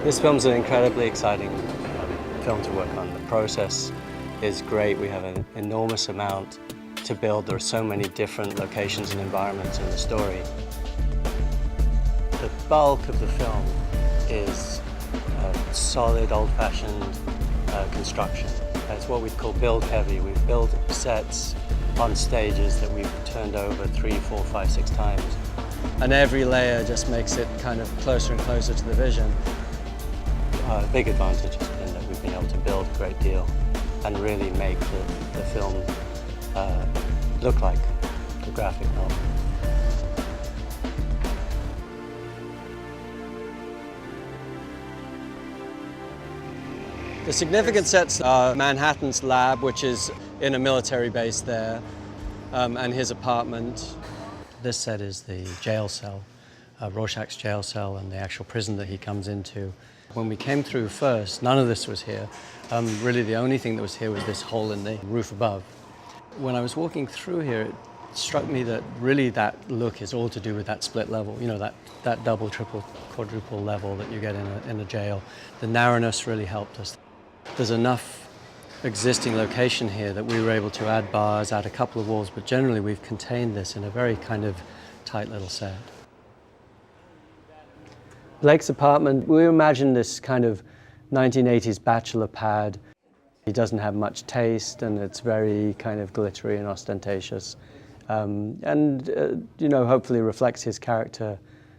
This film's an incredibly exciting film to work on. The process is great. We have an enormous amount to build. There are so many different locations and environments in the story. The bulk of the film is solid, old-fashioned construction. It's what we'd call build heavy. We've built sets on stages that we've turned over 3, 4, 5, 6 times. And every layer just makes it kind of closer and closer to the vision. A big advantage has been that we've been able to build a great deal and really make the film look like a graphic novel. The significant sets are Manhattan's lab, which is in a military base there, and his apartment. This set is the jail cell, Rorschach's jail cell, and the actual prison that he comes into. When we came through first, none of this was here. Really the only thing that was here was this hole in the roof above. When I was walking through here, it struck me that really that look is all to do with that split level, you know, that double, triple, quadruple level that you get in a jail. The narrowness really helped us. There's enough existing location here that we were able to add bars, add a couple of walls, but generally we've contained this in a very kind of tight little set. Blake's apartment, we imagined this kind of 1980s bachelor pad. He doesn't have much taste and it's very kind of glittery and ostentatious. You know, hopefully reflects his character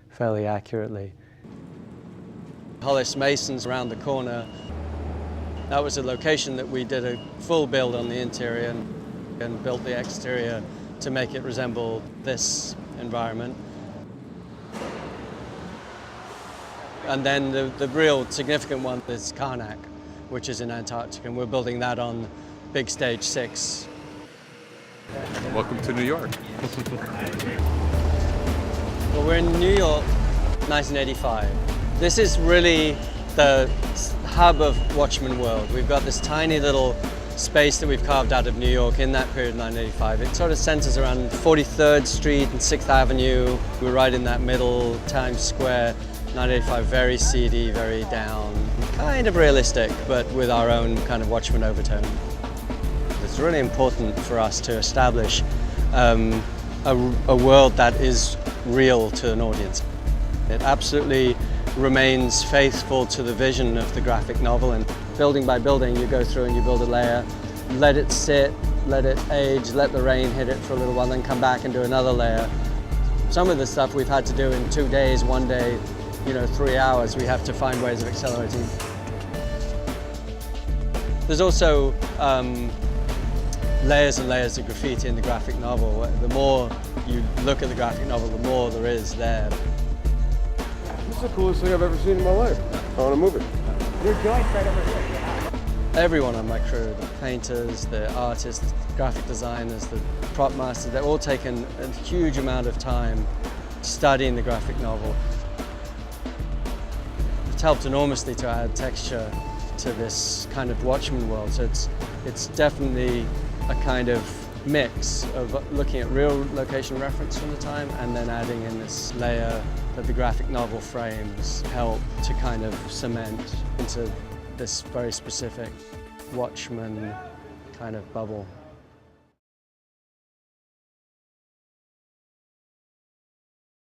fairly accurately. Hollis Mason's around the corner. That was a location that we did a full build on the interior and built the exterior to make it resemble this environment. And then the real significant one is Karnak, which is in Antarctica, and we're building that on Big Stage 6. Welcome to New York. Well, we're in New York, 1985. This is really the hub of Watchmen world. We've got this tiny little space that we've carved out of New York in that period, 1985. It sort of centers around 43rd Street and 6th Avenue. We're right in that middle, Times Square. 1985, very seedy, very down, kind of realistic, but with our own kind of Watchmen overtone. It's really important for us to establish a world that is real to an audience. It absolutely remains faithful to the vision of the graphic novel, and building by building you go through and you build a layer, let it sit, let it age, let the rain hit it for a little while, then come back and do another layer. Some of the stuff we've had to do in 2 days, 1 day, you know, 3 hours. We have to find ways of accelerating. There's also layers and layers of graffiti in the graphic novel. The more you look at the graphic novel, the more there is there. This is the coolest thing I've ever seen in my life. I want to move it. Your joint's right over here. Everyone on my crew, the painters, the artists, the graphic designers, the prop masters, they're all taken a huge amount of time studying the graphic novel. It's helped enormously to add texture to this kind of Watchmen world. So it's definitely a kind of mix of looking at real location reference from the time and then adding in this layer that the graphic novel frames help to kind of cement into this very specific Watchmen kind of bubble.